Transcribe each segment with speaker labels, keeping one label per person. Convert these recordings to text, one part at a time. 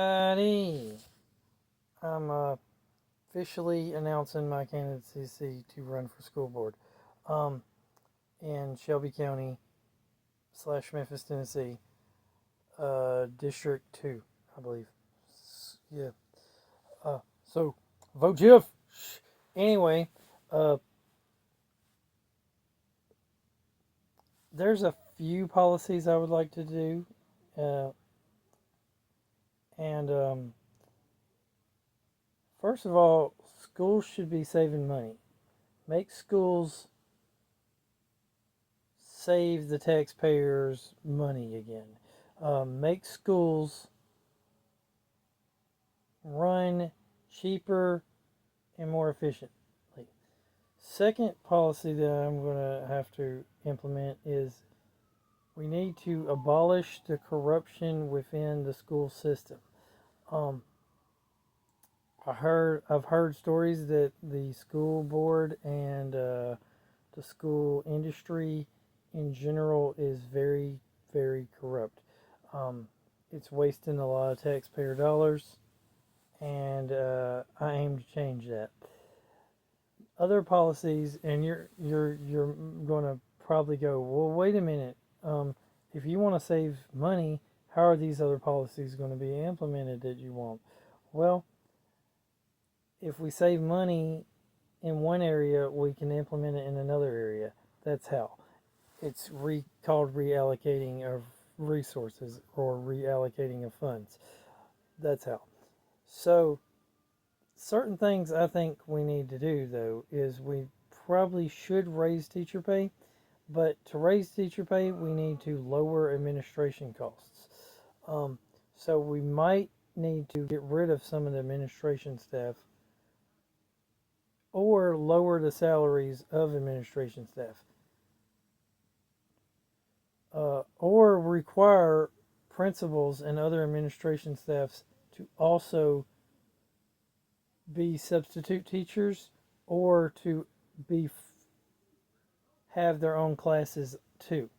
Speaker 1: Alrighty. I'm officially announcing my candidacy to run for school board um, in Shelby County / Memphis, Tennessee, District 2, I believe. Yeah. So, vote Jeff. Anyway, uh, there's a few policies I would like to do. Uh, and first of all, schools should be saving money. Make schools save the taxpayers money again. Make schools run cheaper and more efficiently. Second policy that I'm going to have to implement is we need to abolish the corruption within the school system. Um, I've heard stories that the school board and the school industry in general is very, very corrupt. Um, it's wasting a lot of taxpayer dollars, and I aim to change that. Other policies, and you're going to probably go, well, wait a minute. If you want to save money, how are these other policies going to be implemented that you want? Well, if we save money in one area, we can implement it in another area. That's how. It's called reallocating of resources or reallocating of funds. That's how. So, certain things I think we need to do, though, is we probably should raise teacher pay, but to raise teacher pay, we need to lower administration costs. Um, so, we might need to get rid of some of the administration staff or lower the salaries of administration staff, or require principals and other administration staffs to also be substitute teachers or to be have their own classes too.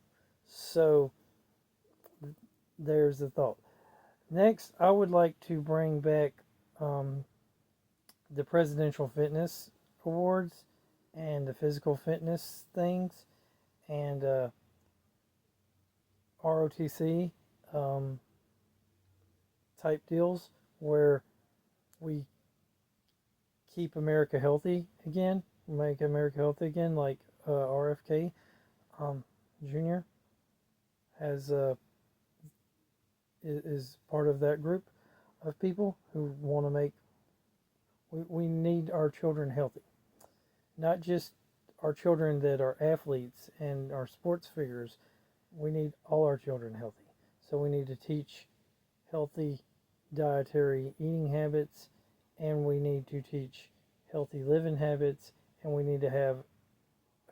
Speaker 1: So there's the thought. Next, I would like to bring back um, the Presidential Fitness Awards and the physical fitness things and ROTC um, type deals where we keep America healthy again, make America healthy again, like RFK Jr. has is part of that group of people who want to make. We need our children healthy, not just our children that are athletes and are sports figures. We need all our children healthy. So we need to teach healthy dietary eating habits, and we need to teach healthy living habits, and we need to have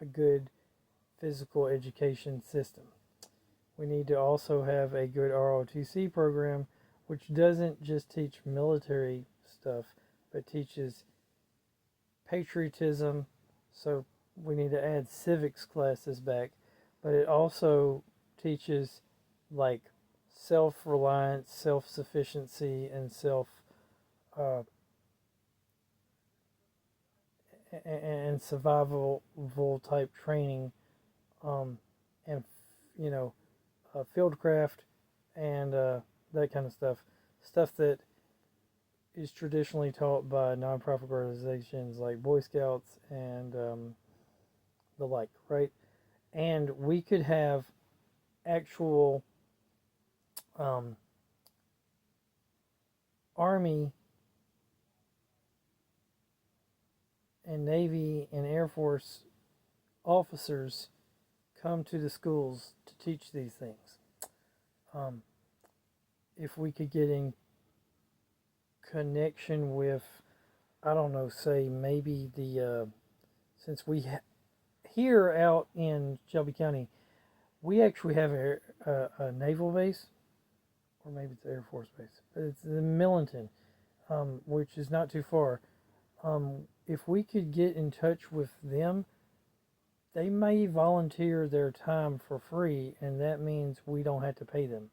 Speaker 1: a good physical education system. We need to also have a good ROTC program, which doesn't just teach military stuff, but teaches patriotism. So we need to add civics classes back, but it also teaches like self-reliance, self-sufficiency, and uh, survival type training, and fieldcraft and that kind of stuff that is traditionally taught by nonprofit organizations like Boy Scouts and the like, right? And we could have actual um, Army and Navy and Air Force officers come to the schools to teach these things. Um, if we could get in connection with, I don't know, say maybe since here out in Shelby County, we actually have a naval base, or maybe it's Air Force base, but it's in Millington, which is not too far. If we could get in touch with them, they may volunteer their time for free, and that means we don't have to pay them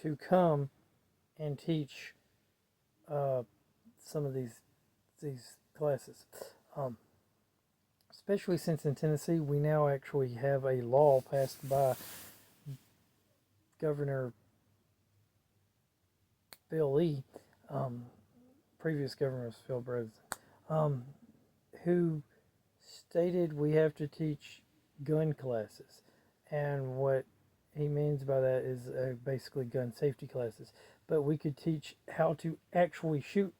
Speaker 1: to come and teach uh, some of these classes. Um, Especially since in Tennessee we now actually have a law passed by Governor Bill Lee, um, previous governor was Phil Bredesen, um, who stated we have to teach gun classes. And what he means by that is basically gun safety classes. But we could teach how to actually shoot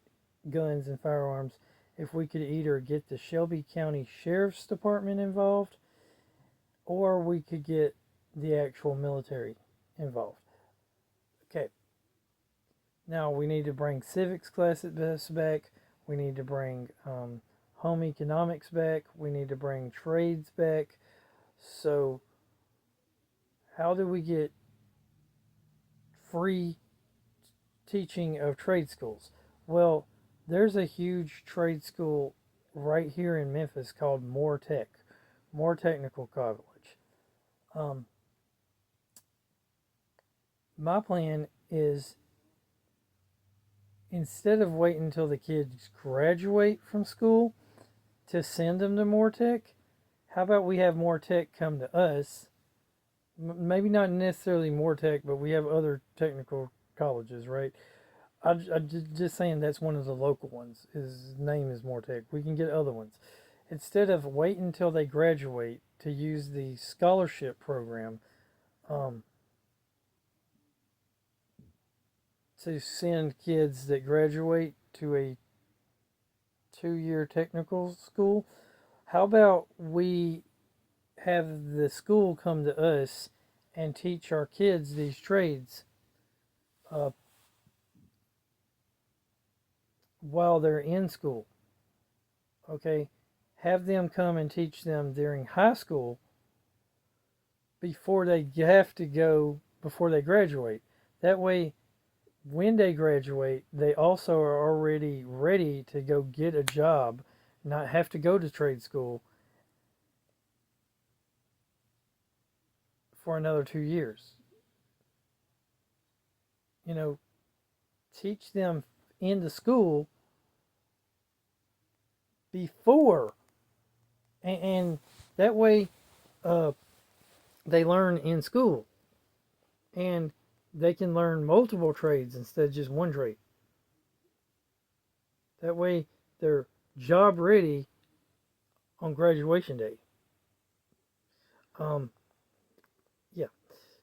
Speaker 1: guns and firearms if we could either get the Shelby County Sheriff's Department involved or we could get the actual military involved. Okay. Now we need to bring civics classes back. We need to bring home economics back. We need to bring trades back. So how do we get free teaching of trade schools? Well, there's a huge trade school right here in Memphis called Moore Technical College. Um, my plan is, instead of waiting until the kids graduate from school to send them to Moore Tech, how about we have Moore Tech come to us? Maybe not necessarily Moore Tech, but we have other technical colleges, right? I'm just saying that's one of the local ones. His name is Moore Tech. We can get other ones. Instead of waiting until they graduate to use the scholarship program um, to send kids that graduate to a 2-year technical school, how about we have the school come to us and teach our kids these trades uh, while they're in school? Okay, have them come and teach them during high school before they have to go, before they graduate. That way, when they graduate, they also are already ready to go get a job, not have to go to trade school for another 2 years. You know, teach them in the school before, and that way uh, they learn in school, and they can learn multiple trades instead of just one trade. That way they're job ready on graduation day. Um, yeah.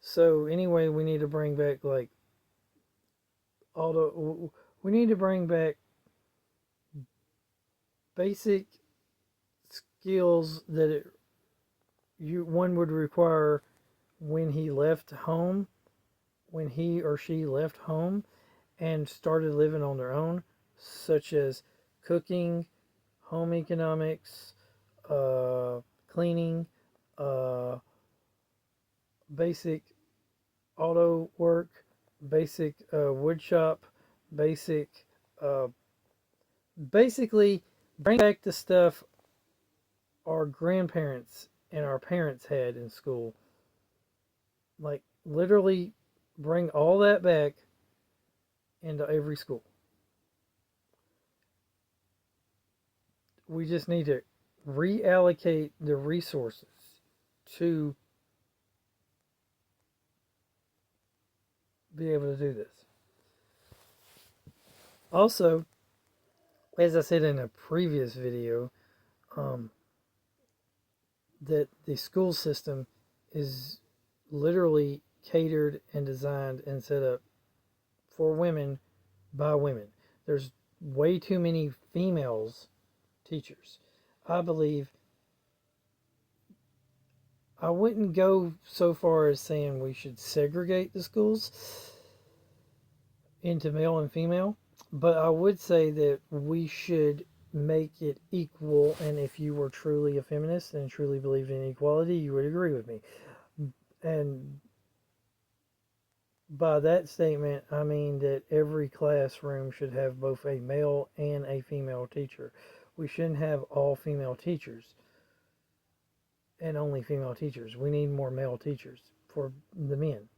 Speaker 1: So anyway, we need to bring back like all the. We need to bring back basic skills that one would require when he left home, when he or she left home and started living on their own, such as cooking, home economics, cleaning, uh, basic auto work, basic wood shop, basic, uh, basically bring back the stuff our grandparents and our parents had in school. Like literally bring all that back into every school. We just need to reallocate the resources to be able to do this. Also, as I said in a previous video, um, that the school system is literally catered and designed and set up for women by women. There's way too many females teachers. I believe I wouldn't go so far as saying we should segregate the schools into male and female, but I would say that we should make it equal. And if you were truly a feminist and truly believed in equality, you would agree with me. And by that statement, I mean that every classroom should have both a male and a female teacher. We shouldn't have all female teachers and only female teachers. We need more male teachers for the men,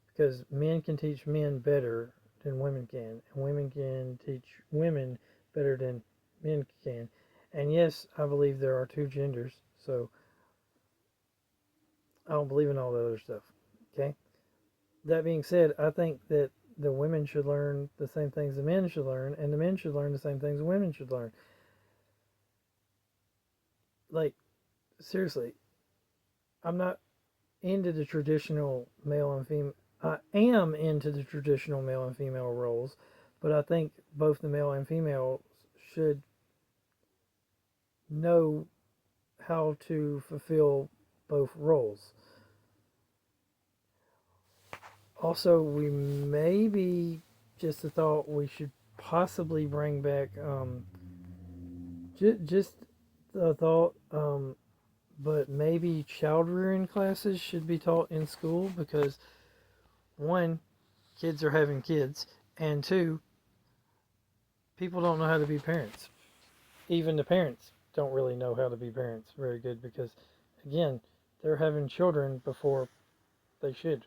Speaker 1: because men can teach men better than women can, and women can teach women better than men can. And yes, I believe there are two genders, so I don't believe in all the other stuff. Okay. That being said, I think that the women should learn the same things the men should learn, and the men should learn the same things the women should learn. Like, seriously, I'm not into the traditional male and female. I am into the traditional male and female roles, but I think both the male and female should know how to fulfill both roles. Also, we maybe just a thought we should possibly bring back just a thought, but maybe child rearing classes should be taught in school because one, kids are having kids, and two, people don't know how to be parents. Even the parents don't really know how to be parents very good because, again, they're having children before they should.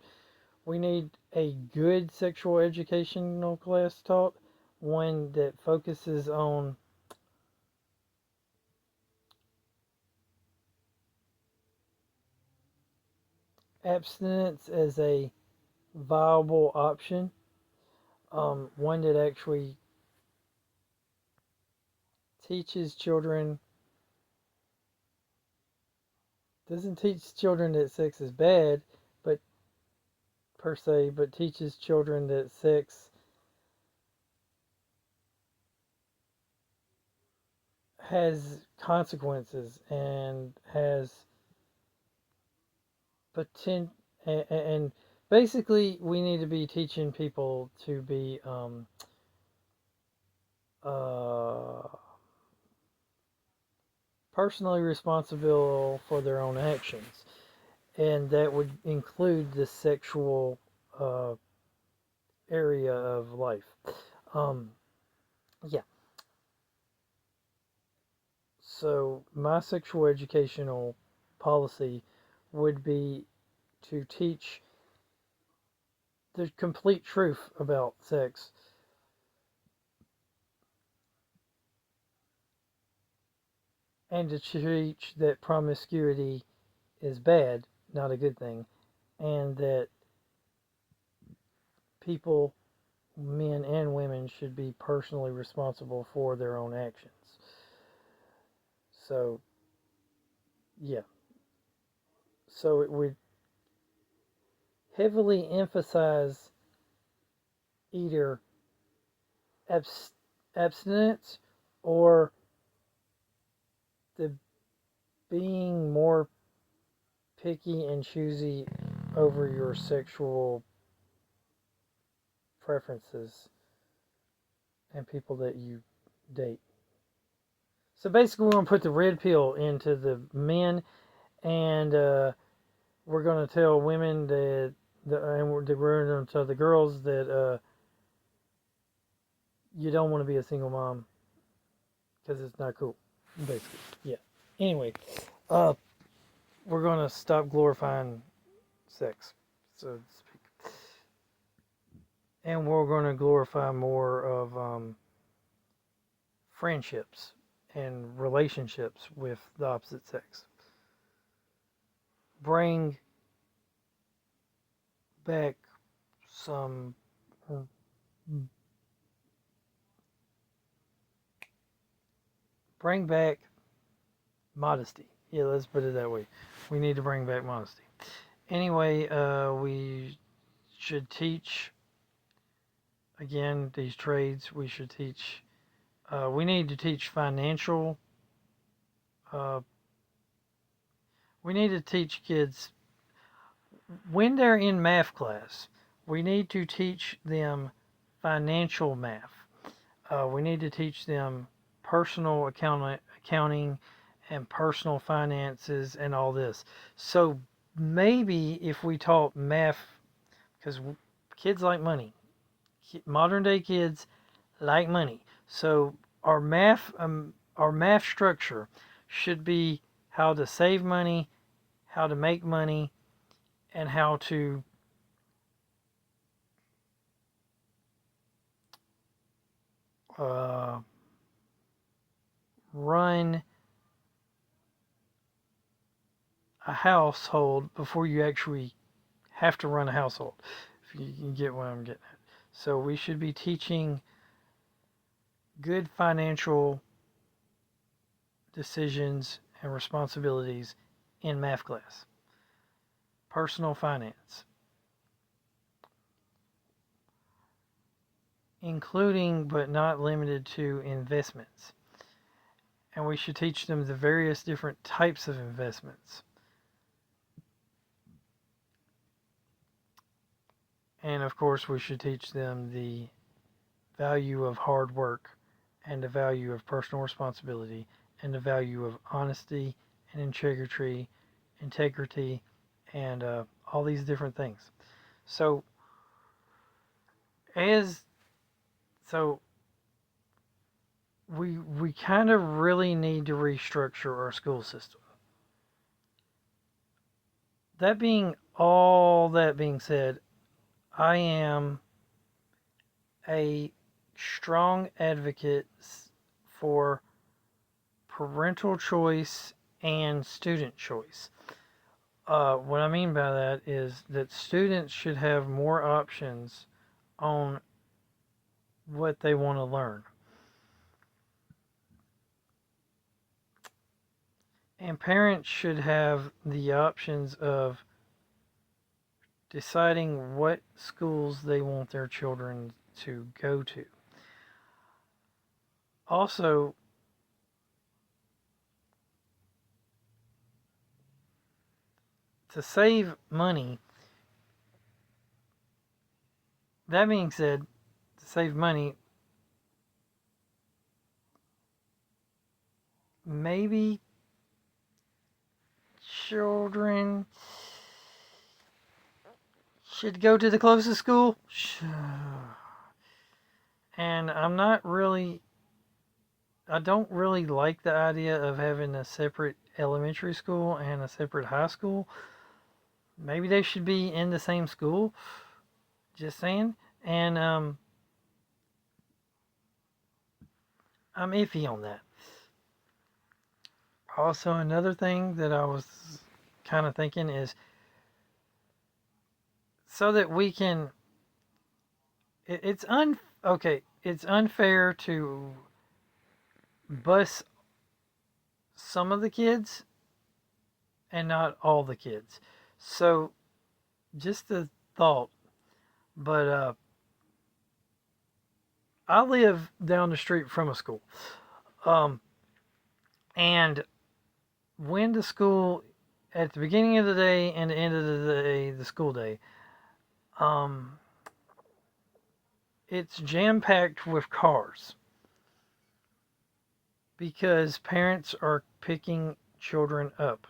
Speaker 1: We need a good sexual educational class taught, one that focuses on abstinence as a viable option, one that actually teaches children, doesn't teach children that sex is bad, but per se, but teaches children that sex has consequences and has potential, and basically we need to be teaching people to be uh, personally responsible for their own actions, and that would include the sexual uh, area of life. Um, yeah. So my sexual educational policy would be to teach the complete truth about sex and to teach that promiscuity is bad, not a good thing, and that people, men and women, should be personally responsible for their own actions. So, yeah. So it would heavily emphasize either abs- abstinence or the being more picky and choosy over your sexual preferences and people that you date. So basically, we're going to put the red pill into the men, and we're going to tell women that, and we're going to tell the girls that you don't want to be a single mom because it's not cool. Basically, yeah. Anyway, uh, we're going to stop glorifying sex, so to speak, and we're going to glorify more of friendships and relationships with the opposite sex. Bring back some bring back modesty. Yeah, let's put it that way. We need to bring back modesty. Anyway, we should teach again these trades. We should teach. We need to teach financial. Uh, we need to teach kids when they're in math class. We need to teach them financial math. We need to teach them personal accounting and personal finances and all this. So maybe if we taught math, because kids like money, modern day kids like money. So our math structure should be how to save money, how to make money, and how to uh, run a household before you actually have to run a household, if you can get what I'm getting at. So we should be teaching good financial decisions and responsibilities in math class. Personal finance, including but not limited to investments. And we should teach them the various different types of investments. And of course, we should teach them the value of hard work and the value of personal responsibility and the value of honesty and integrity and all these different things. So as so we kind of really need to restructure our school system. That being said, I am a strong advocate for parental choice and student choice. What I mean by that is that students should have more options on what they want to learn. And parents should have the options of deciding what schools they want their children to go to. Also, to save money, that being said, to save money, maybe children should go to the closest school. And I don't really like the idea of having a separate elementary school and a separate high school. Maybe they should be in the same school. Just saying. And I'm iffy on that. Also, another thing that I was kind of thinking is so that we can. It's unfair to bus some of the kids and not all the kids. So, just a thought. But I live down the street from a school. And when the school, at the beginning of the day and the end of the day, the school day, it's jam packed with cars because parents are picking children up.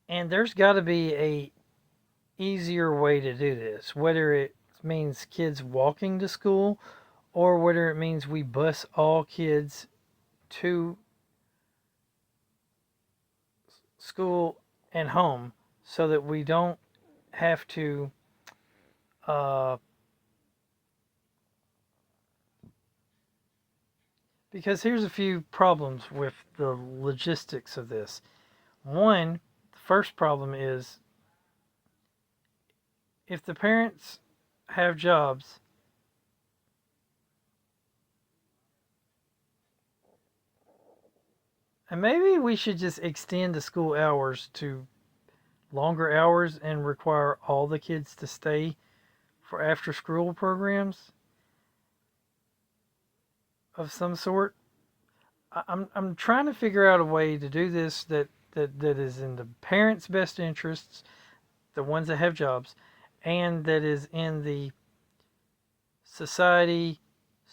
Speaker 1: And there's got to be a easier way to do this, whether it means kids walking to school or whether it means we bus all kids to school and home so that we don't have to because here's a few problems with the logistics of this. One, the first problem is if the parents have jobs, and maybe we should just extend the school hours to longer hours and require all the kids to stay for after school programs of some sort. I'm trying to figure out a way to do this that is in the parents' best interests, the ones that have jobs, and that is in the society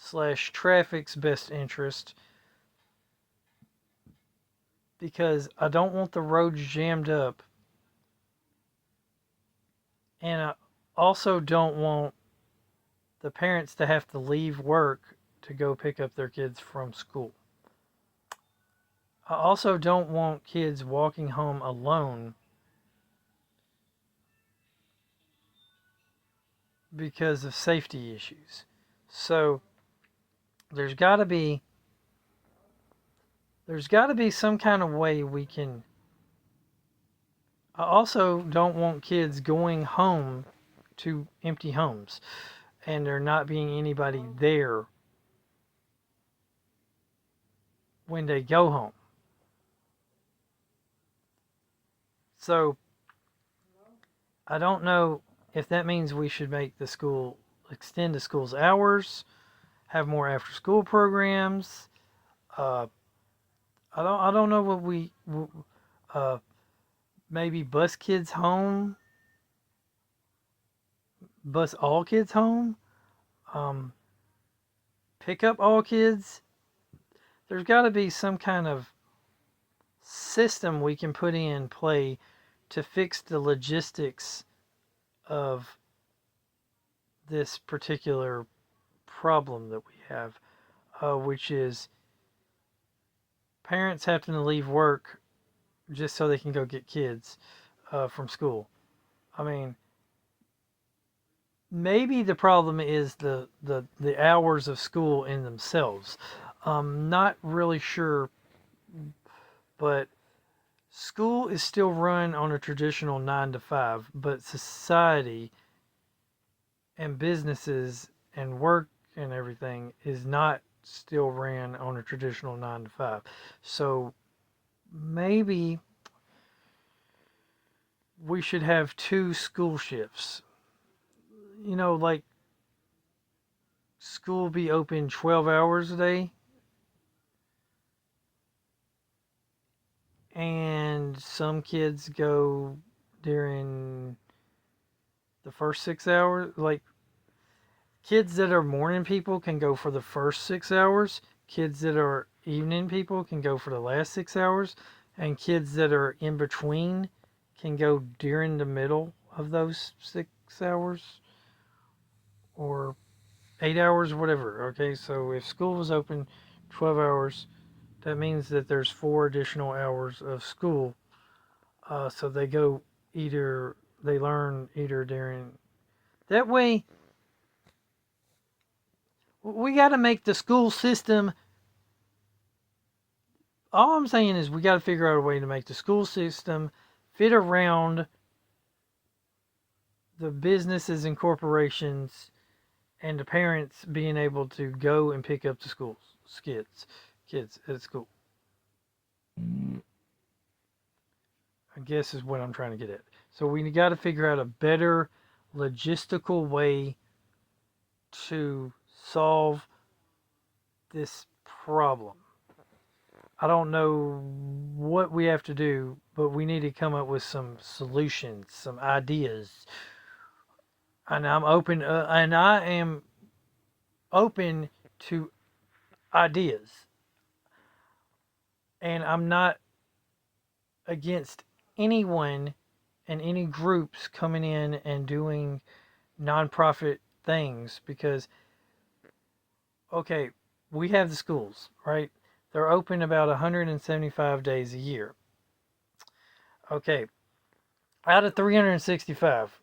Speaker 1: / traffic's best interest, because I don't want the roads jammed up, and I also don't want the parents to have to leave work to go pick up their kids from school. I also don't want kids walking home alone because of safety issues. So there's got to be some kind of way we can. I also don't want kids going home to empty homes and there not being anybody there when they go home. So I don't know if that means we should make the school extend the school's hours, have more after school programs. Uh, I don't know what we uh, maybe bus kids home, bus all kids home, um, pick up all kids. There's got to be some kind of system we can put in play to fix the logistics of this particular problem that we have, which is parents having to leave work just so they can go get kids from school. I mean, maybe the problem is the hours of school in themselves. Not really sure, but school is still run on a traditional 9 to 5, but society and businesses and work and everything is not still ran on a traditional 9 to 5. So maybe we should have 2 school shifts. Like school be open 12 hours a day and some kids go during the first 6 hours. Like kids that are morning people can go for the first 6 hours. Kids that are evening people can go for the last 6 hours. And kids that are in between can go during the middle of those 6 hours or 8 hours, whatever. Okay, so if school was open 12 hours, that means that there's 4 additional hours of school. So they learn either during. That way, we got to make the school system. All I'm saying is we got to figure out a way to make the school system fit around the businesses and corporations and the parents being able to go and pick up the kids at school. I guess is what I'm trying to get at. So we got to figure out a better logistical way to solve this problem. I don't know what we have to do, but we need to come up with some solutions, some ideas. And I am open to ideas. And I'm not against anyone and any groups coming in and doing nonprofit things because, okay, we have the schools, right? They're open about 175 days a year. Okay, out of 365.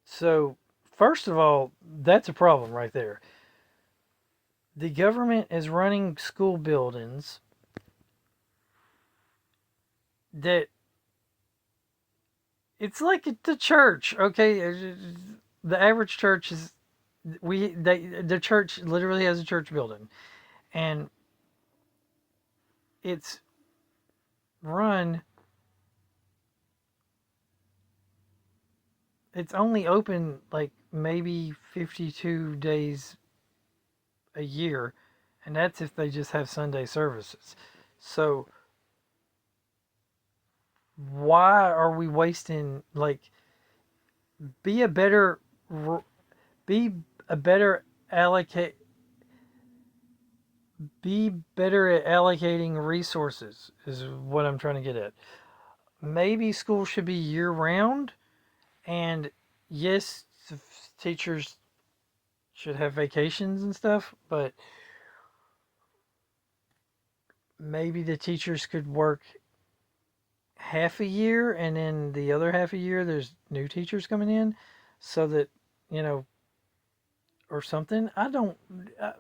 Speaker 1: So, first of all, that's a problem right there. The government is running school buildings that it's like the church, okay? The average church is the church literally has a church building, and it's run. It's only open like maybe 52 days a year, and that's if they just have Sunday services. So why are we wasting be a better be a better allocate be better at allocating resources is what I'm trying to get at. Maybe school should be year round, and yes, teachers should have vacations and stuff, but maybe the teachers could work half a year, and then the other half a year there's new teachers coming in, so that you know, or something. I don't.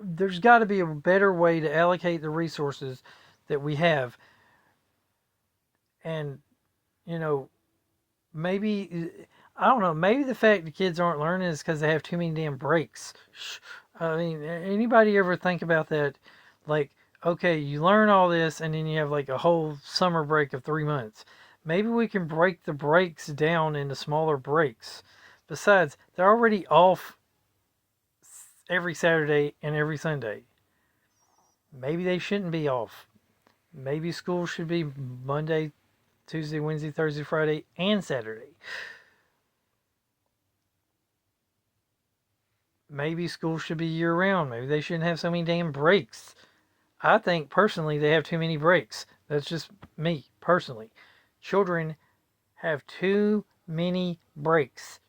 Speaker 1: There's got to be a better way to allocate the resources that we have, and you know, maybe I don't know. Maybe the fact the kids aren't learning is because they have too many damn breaks. I mean, anybody ever think about that? Like, okay, you learn all this, and then you have like a whole summer break of 3 months. Maybe we can break the breaks down into smaller breaks. Besides, they're already off every Saturday and every Sunday. Maybe they shouldn't be off. Maybe school should be Monday, Tuesday, Wednesday, Thursday, Friday, and Saturday. Maybe school should be year round. Maybe they shouldn't have so many damn breaks. I think personally they have too many breaks. That's just me personally. Children have too many breaks.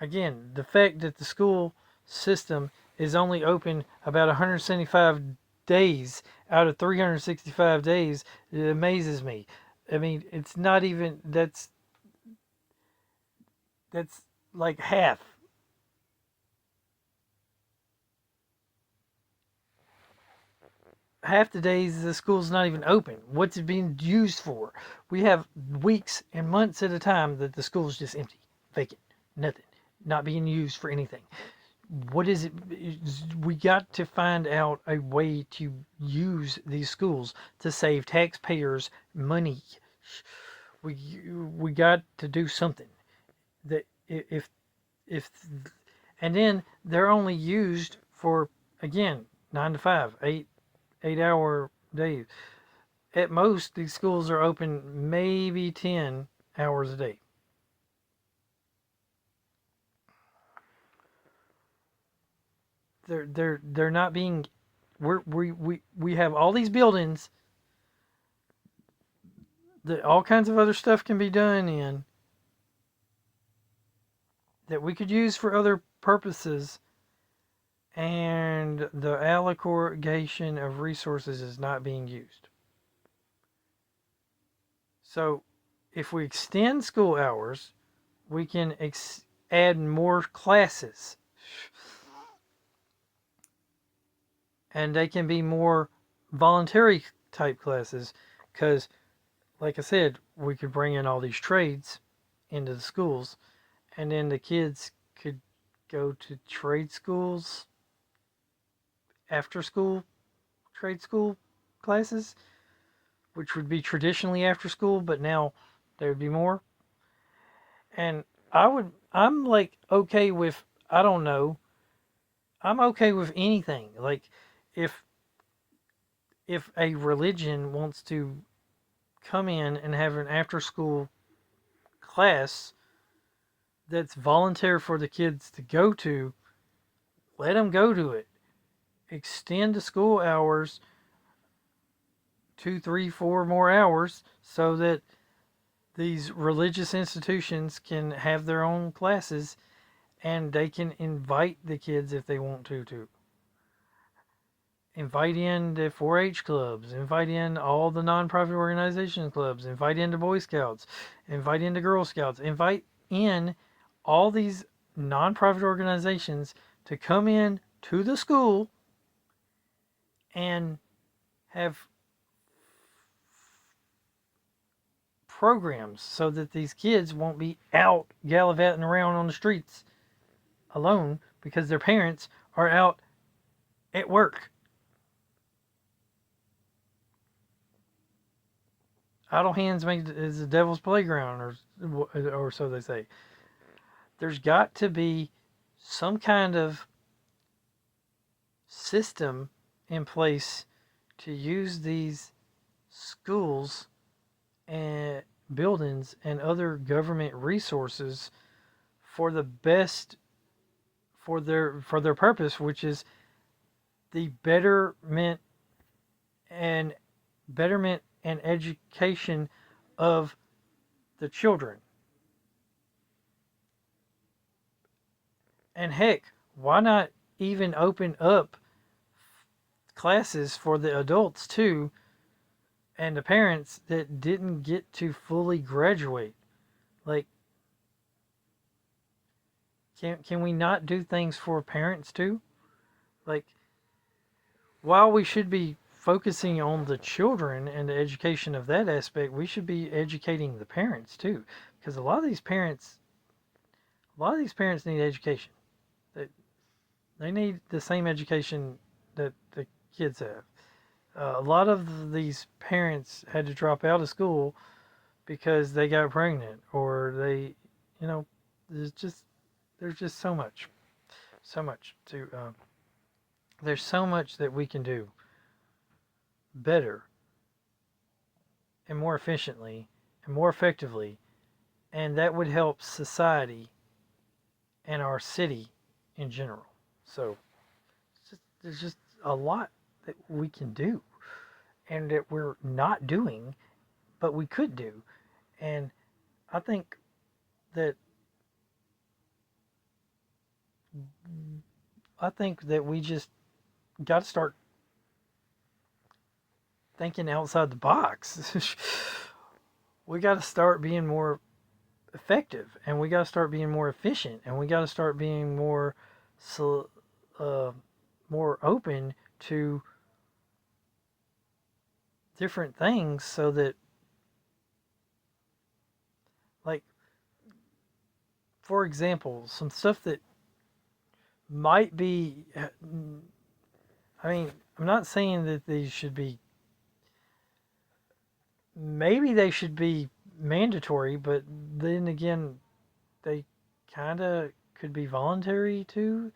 Speaker 1: Again, the fact that the school system is only open about 175 days out of 365 days, it amazes me. I mean, it's not even that's like half the days the school's not even open. What's it being used for? We have weeks and months at a time that the school's just empty, vacant, nothing, not being used for anything. What is it? We got to find out a way to use these schools to save taxpayers money. We we got to do something that if and then they're only used for again 9 to 5, 8 hour days. At most, these schools are open maybe 10 hours a day. They're not being. We have all these buildings that all kinds of other stuff can be done in that we could use for other purposes, and the allocation of resources is not being used. So, if we extend school hours, we can add more classes, and they can be more voluntary type classes because, like I said, we could bring in all these trades into the schools, and then the kids could go to trade schools, after school trade school classes, which would be traditionally after school, but now there would be more. And I'm like okay with, I don't know, I'm okay with anything. Like if a religion wants to come in and have an after school class that's voluntary for the kids to go to, let them go to it. Extend the school hours 2, 3, 4 more hours so that these religious institutions can have their own classes and they can invite the kids if they want to invite in the 4-H clubs, invite in all the nonprofit organization clubs, invite in the Boy Scouts, invite in the Girl Scouts, invite in all these nonprofit organizations to come in to the school and have programs so that these kids won't be out gallivanting around on the streets alone because their parents are out at work. Idle hands make is the devil's playground, or so they say. There's got to be some kind of system in place to use these schools and buildings and other government resources for the best for their purpose, which is the and betterment and education of the children. And heck, why not even open up classes for the adults too and the parents that didn't get to fully graduate. Like, can we not do things for parents too? Like, while we should be focusing on the children and the education of that aspect, we should be educating the parents too, because a lot of these parents need education. They need the same education that the kids have. A lot of these parents had to drop out of school because they got pregnant, or they, you know, there's just so much to there's so much that we can do better and more efficiently and more effectively, and that would help society and our city in general. So there's just a lot that we can do and that we're not doing, but we could do. And I think that we just got to start thinking outside the box. We got to start being more effective, and we got to start being more efficient, and we got to start being more uh, more open to different things, so that, like, for example, some stuff that might be, I mean, I'm not saying that these should be, maybe they should be mandatory, but then again, they kind of could be voluntary too.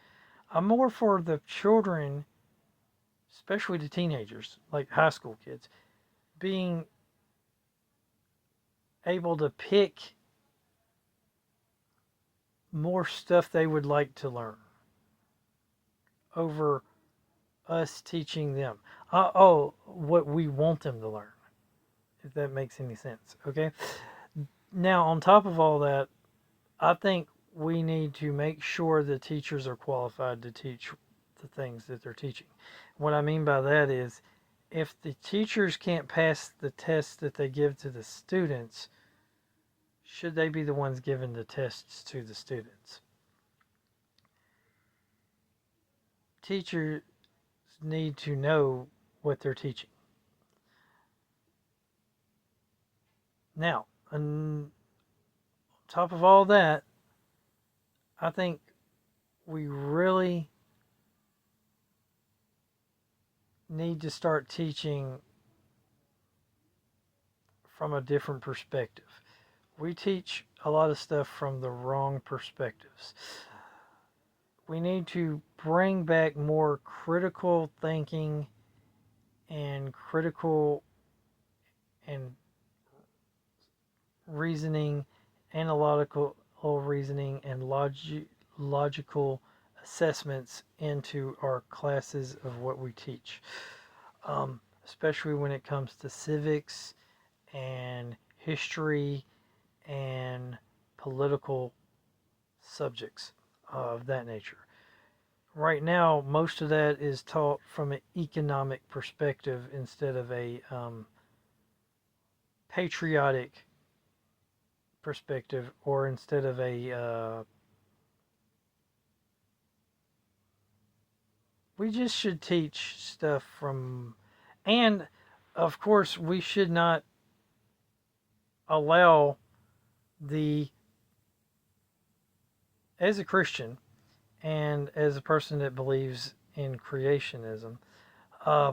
Speaker 1: I'm more for the children, especially the teenagers, like high school kids, being able to pick more stuff they would like to learn over us teaching them. What we want them to learn, if that makes any sense. Okay. Now, on top of all that, I think we need to make sure the teachers are qualified to teach the things that they're teaching. What I mean by that is, if the teachers can't pass the tests that they give to the students, should they be the ones giving the tests to the students? Teachers need to know what they're teaching. Now, on top of all that, I think we really need to start teaching from a different perspective. We teach a lot of stuff from the wrong perspectives. We need to bring back more critical thinking and critical and reasoning, analytical reasoning, and logical assessments into our classes of what we teach, especially when it comes to civics and history and political subjects of that nature. Right now, most of that is taught from an economic perspective instead of a patriotic perspective, or instead of a we just should teach stuff from, and of course we should not allow the, as a Christian and as a person that believes in creationism, uh,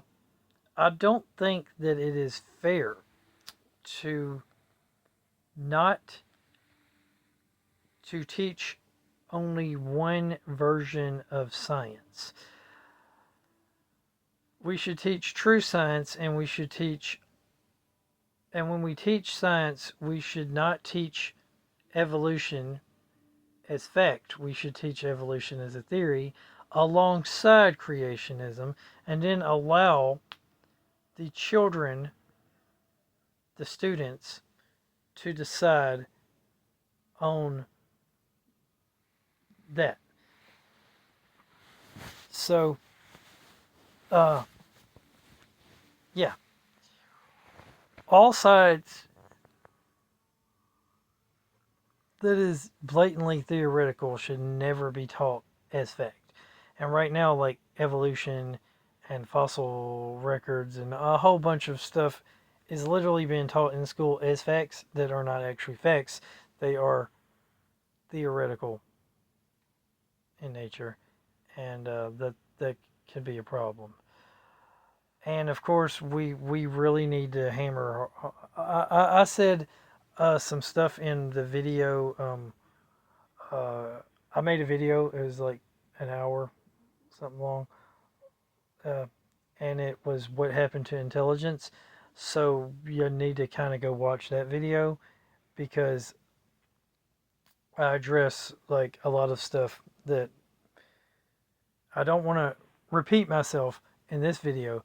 Speaker 1: I don't think that it is fair to not to teach only one version of science. We should teach true science, and we should teach, and when we teach science, we should not teach evolution as fact. We should teach evolution as a theory alongside creationism, and then allow the children, the students, to decide on that. So, yeah. all sides that is blatantly theoretical should never be taught as fact. And right now, like evolution and fossil records and a whole bunch of stuff is literally being taught in school as facts that are not actually facts. They are theoretical in nature, and that can be a problem. And of course, we really need to hammer. I said some stuff in the video. I made a video. It was like an hour, something long, uh, and it was what happened to intelligence. So you need to kind of go watch that video because I address like a lot of stuff that I don't want to repeat myself in this video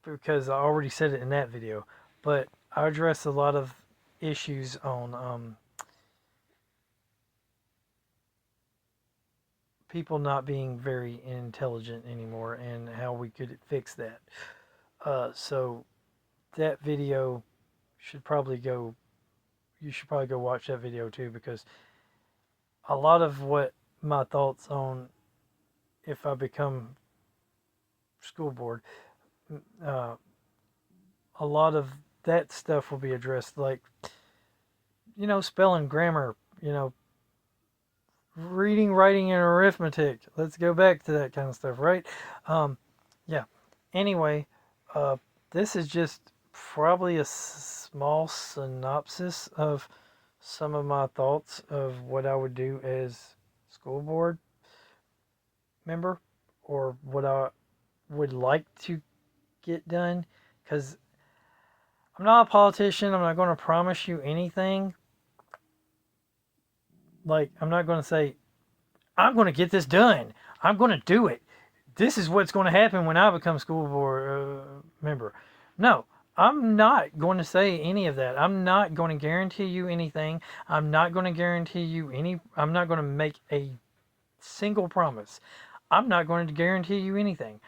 Speaker 1: because I already said it in that video. But I address a lot of issues on people not being very intelligent anymore and how we could fix that. So that video should probably go. You should probably go watch that video too because a lot of what my thoughts on if I become school board, uh, a lot of that stuff will be addressed, like spelling, grammar, reading, writing, and arithmetic. Let's go back to that kind of stuff, right? Yeah. Anyway, uh, this is just probably a small synopsis of some of my thoughts of what I would do as school board member or what I would like to get done because I'm not a politician. I'm not going to promise you anything. Like, I'm not going to say, I'm going to get this done. I'm going to do it. This is what's going to happen when I become school board member. No, I'm not going to say any of that. I'm not going to guarantee you anything. I'm not going to guarantee you I'm not going to make a single promise. I'm not going to guarantee you anything.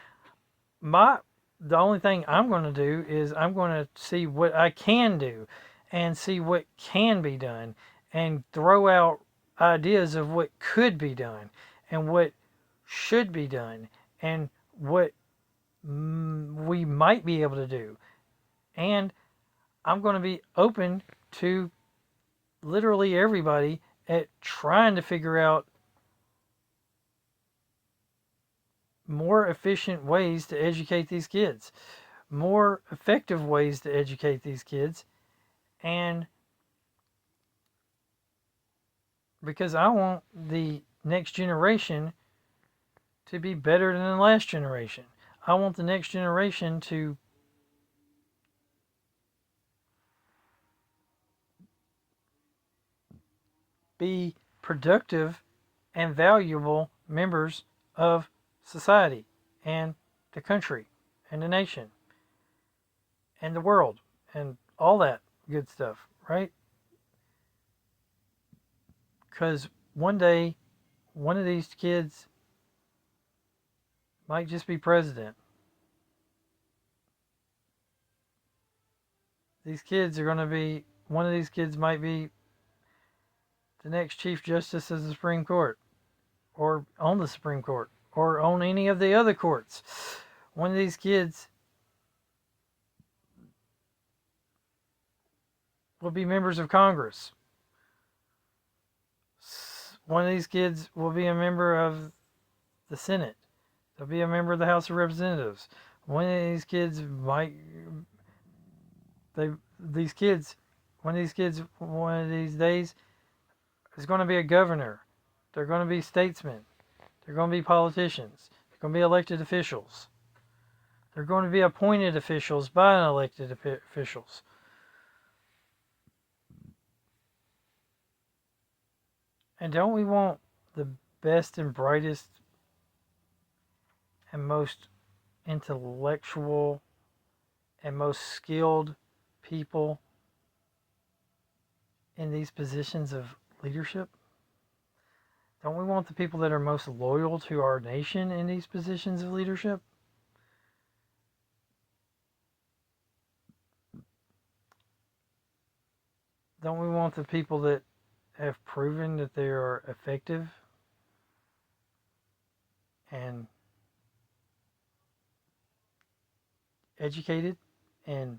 Speaker 1: The only thing I'm going to do is I'm going to see what I can do and see what can be done and throw out ideas of what could be done and what should be done and what we might be able to do. And I'm going to be open to literally everybody at trying to figure out more efficient ways to educate these kids, more effective ways to educate these kids, and because I want the next generation to be better than the last generation. I want the next generation to be productive and valuable members of society and the country and the nation and the world and all that good stuff, right? Because one day, one of these kids might just be president. These kids are going to be, one of these kids might be the next Chief Justice of the Supreme Court or on the Supreme Court or on any of the other courts. One of these kids will be members of Congress. One of these kids will be a member of the Senate. They'll be a member of the House of Representatives. One of these kids might, these kids, one of these kids, one of these days is going to be a governor. They're going to be statesmen. They're going to be politicians. They're going to be elected officials. They're going to be appointed officials by elected officials. And don't we want the best and brightest and most intellectual and most skilled people in these positions of leadership? Don't we want the people that are most loyal to our nation in these positions of leadership? don't we want the people that have proven that they are effective and educated and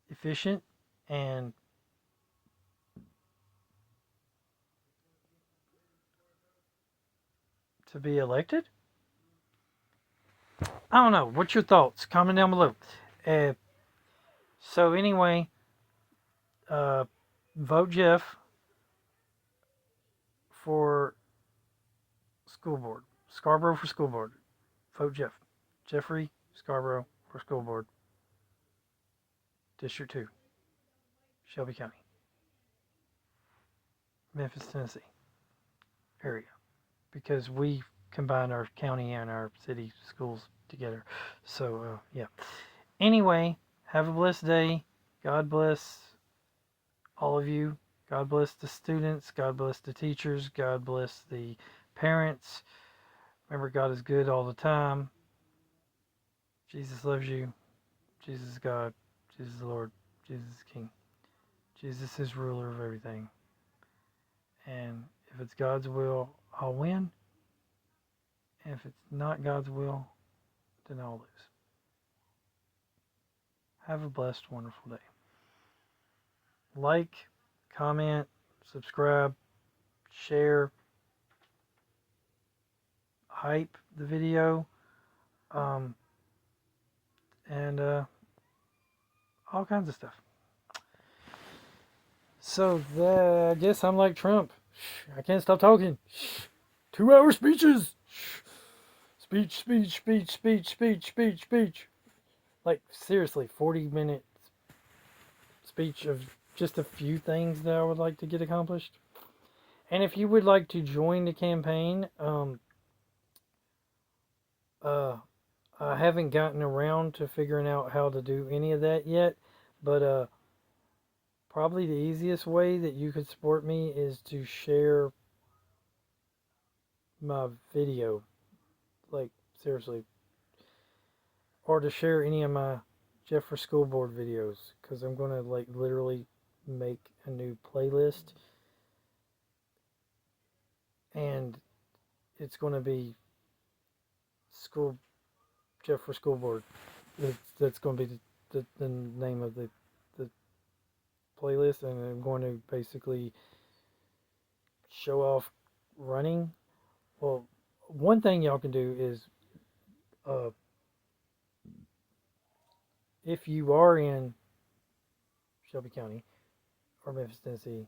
Speaker 1: efficient and to be elected? I don't know. What's your thoughts? Comment down below. Uh, so anyway, uh, vote Jeff for school board. Scarborough for school board. Vote Jeff. Jeffrey Scarborough for school board. District 2, Shelby County, Memphis, Tennessee area. Because we combine our county and our city schools together. So, yeah. Anyway, have a blessed day. God bless all of you. God bless the students. God bless the teachers. God bless the parents. Remember, God is good all the time. Jesus loves you. Jesus is God. Jesus is the Lord. Jesus is King. Jesus is ruler of everything. And if it's God's will, I'll win. And if it's not God's will, then I'll lose. Have a blessed, wonderful day. Like, comment, subscribe, share, hype the video, and all kinds of stuff. So I guess I'm like Trump. I can't stop talking. 2-hour speeches. Speech. Like, seriously, 40-minute speech of just a few things that I would like to get accomplished. And if you would like to join the campaign, I haven't gotten around to figuring out how to do any of that yet, but probably the easiest way that you could support me is to share my video, like, seriously, or to share any of my Jeff for School Board videos, because I'm going to, like, literally make a new playlist, and it's going to be Jeff for School Board. That's going to be the name of the playlist, and I'm going to basically show off running. Well, one thing y'all can do is, if you are in Shelby County or Memphis, Tennessee,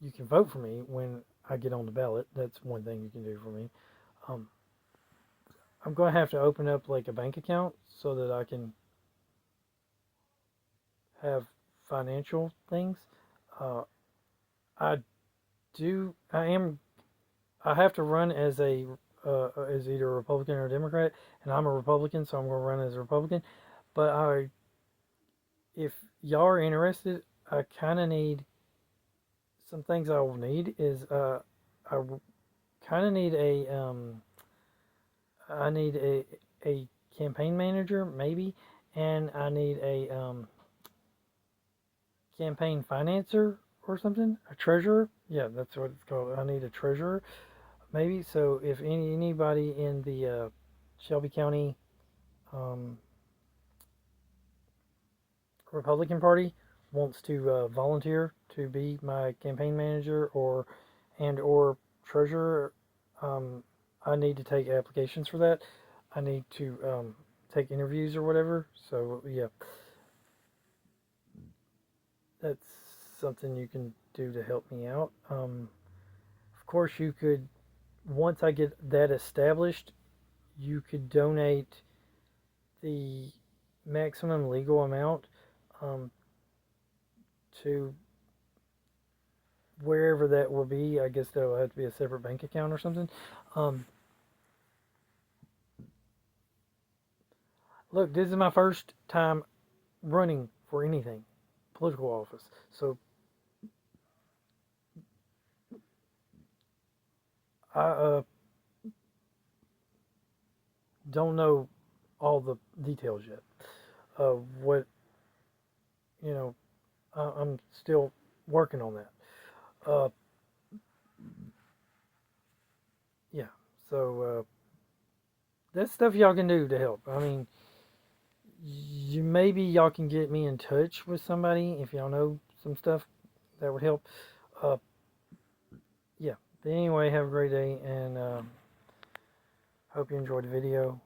Speaker 1: you can vote for me when I get on the ballot. That's one thing you can do for me. I'm going to have to open up like a bank account so that I can have financial things. I have to run as as either a Republican or a Democrat, and I'm a Republican, so I'm going to run as a Republican. But if y'all are interested, I kind of need some things. I will need is I kind of need a campaign manager, maybe, and I need a campaign financer or something, a treasurer. Yeah, that's what it's called. I need a treasurer, maybe. So if anybody in the Shelby County Republican Party wants to volunteer to be my campaign manager or treasurer, I need to take applications for that. I need to take interviews or whatever. So yeah, that's something you can do to help me out. Of course, you could, once I get that established, you could donate the maximum legal amount to wherever that will be. I guess that will have to be a separate bank account or something. Look, this is my first time running for anything, political office. So I don't know all the details yet. what, you know, I'm still working on that. Uh, yeah, so that's stuff y'all can do to help. I mean, maybe y'all can get me in touch with somebody if y'all know some stuff that would help. Uh, yeah. But anyway, have a great day, and hope you enjoyed the video.